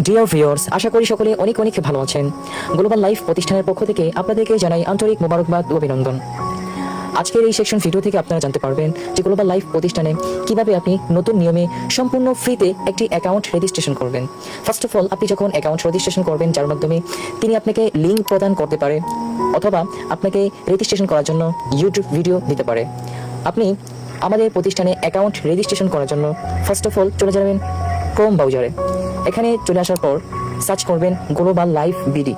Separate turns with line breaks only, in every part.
Dear viewers, আশা করি সকলে অনেক অনেক ভালো আছেন। গ্লোবাল লাইফ প্রতিষ্ঠানের পক্ষ থেকে আপনাদেরকে জানাই আন্তরিক মোবারকবাদ ও অভিনন্দন। আজকের এই সেকশন ভিডিও থেকে আপনারা জানতে পারবেন যে গ্লোবাল লাইফ প্রতিষ্ঠানে কিভাবে আপনি নতুন নিয়মে সম্পূর্ণ ফ্রিতে একটি অ্যাকাউন্ট রেজিস্ট্রেশন করবেন। ফার্স্ট অফ অল, আপনি যখন অ্যাকাউন্ট রেজিস্ট্রেশন করবেন, যার মাধ্যমে তিনি আপনাকে লিঙ্ক প্রদান করতে পারে অথবা আপনাকে রেজিস্ট্রেশন করার জন্য ইউটিউব ভিডিও দিতে পারে। আপনি আমাদের প্রতিষ্ঠানে অ্যাকাউন্ট রেজিস্ট্রেশন করার জন্য ফার্স্ট অফ অল চলে যাবেন ক্রোম ব্রাউজারে। এখানে চলে আসার পর সার্চ করবেন global life BD,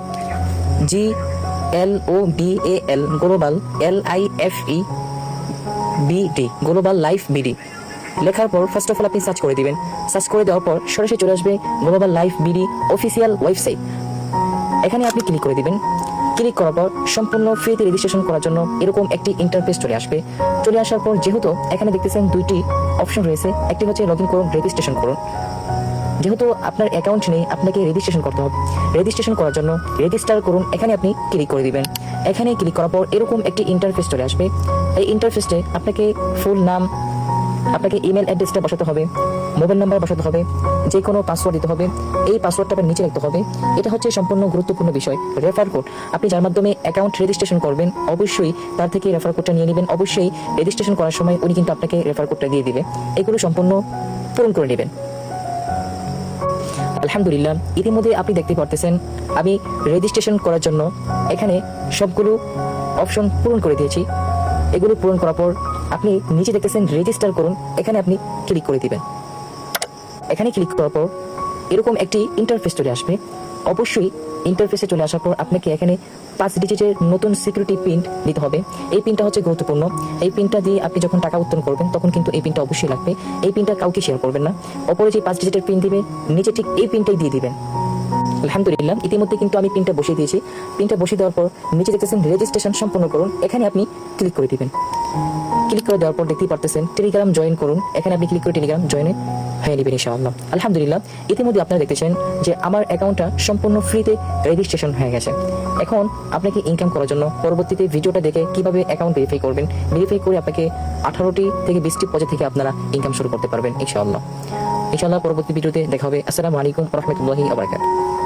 GLOBAL global LIFE BD global life BD লেখার পর ফার্স্ট অফ অল আপনি সার্চ করে দিবেন। সার্চ করে দেওয়ার পর সরাসরি চলে আসবে global life BD official website. এখানে আপনি ক্লিক করে দিবেন। ক্লিক করার পর সম্পূর্ণ ফ্রিতে রেজিস্ট্রেশন করার জন্য এরকম একটি ইন্টারফেস চলে আসবে। চলে আসার পর যেহেতু এখানে দেখতেছেন দুইটি অপশন রয়েছে, একটি হচ্ছে লগ ইন করুন, রেজিস্ট্রেশন করুন। যেহেতু আপনার অ্যাকাউন্ট নেই, আপনাকে রেজিস্ট্রেশন করতে হবে। রেজিস্ট্রেশন করার জন্য রেজিস্টার করুন, এখানে আপনি ক্লিক করে দিবেন। এখানে ক্লিক করার পর এরকম একটি ইন্টারফেস চলে আসবে। এই ইন্টারফেসে আপনাকে ফুল নাম, আপনাকে ইমেল অ্যাড্রেসটা বসাতে হবে, মোবাইল নাম্বার বসাতে হবে, যে কোনো পাসওয়ার্ড দিতে হবে। এই পাসওয়ার্ডটা আপনার নিচে রাখতে হবে। এটা হচ্ছে সম্পূর্ণ গুরুত্বপূর্ণ বিষয়। রেফার কোড, আপনি যার মাধ্যমে অ্যাকাউন্ট রেজিস্ট্রেশন করবেন অবশ্যই তার থেকে রেফার কোডটা নিয়ে নেবেন। অবশ্যই রেজিস্ট্রেশন করার সময় উনি কিন্তু আপনাকে রেফার কোডটা দিয়ে দিবে। এগুলো সম্পূর্ণ পূরণ করে নেবেন। আলহামদুলিল্লাহ, ইতিমধ্যে আপনি দেখতে পারতেছেন আমি রেজিস্ট্রেশন করার জন্য এখানে সবগুলো অপশন পূরণ করে দিয়েছি। এগুলো পূরণ করার পর আপনি নিচে দেখতেছেন রেজিস্টার করুন, এখানে আপনি ক্লিক করে দিবেন। এখানে ক্লিক করার পর এরকম একটি ইন্টারফেস চলে আসবে। অবশ্যই ইন্টারফেসে চলে আসার পর আপনাকে এখানে 5 ডিজিটের নতুন সিকিউরিটি পিন দিতে হবে। এই পিনটা হচ্ছে গুরুত্বপূর্ণ। এই পিনটা দিয়ে আপনি যখন টাকা উত্তোলন করবেন তখন কিন্তু এই পিনটা অবশ্যই লাগবে। এই পিনটা কাউকে শেয়ার করবেন না। ওপরে যে 5 ডিজিটের পিন দিবে, নিচে ঠিক এই পিনটাই দিয়ে দিবেন। আলহামদুলিল্লাহ, ইতিমধ্যে কিন্তু আমি পিনটা বসিয়ে দিয়েছি। পিনটা বসিয়ে দেওয়ার পর নিচে দেখতেছেন রেজিস্ট্রেশন সম্পূর্ণ করুন, এখানে আপনি ক্লিক করে দিবেন। ক্লিক করে দেওয়ার পর দেখতেই পারতেছেন টেলিগ্রাম জয়েন করুন, এখানে আপনি ক্লিক করে টেলিগ্রাম জয়েনে হয়ে নেবেন ইনশাআল্লাহ। আলহামদুলিল্লাহ, ইতিমধ্যে আপনারা দেখতেছেন যে আমার অ্যাকাউন্টটা সম্পূর্ণ ফ্রিতে রেজিস্ট্রেশন হয়ে গেছে। এখন আপনাকে ইনকাম করার জন্য পরবর্তীতে ভিডিওটা দেখে কিভাবে অ্যাকাউন্ট ভেরিফাই করবেন, ভেরিফাই করে আপনাকে 18টি থেকে 20টি প্রজেক্ট থেকে আপনারা ইনকাম শুরু করতে পারবেন ইনশাআল্লাহ। ইনশাআল্লাহ পরবর্তী ভিডিওতে দেখা হবে। আসসালামু আলাইকুম ওয়া রাহমাতুল্লাহি ওয়া বারাকাতুহু।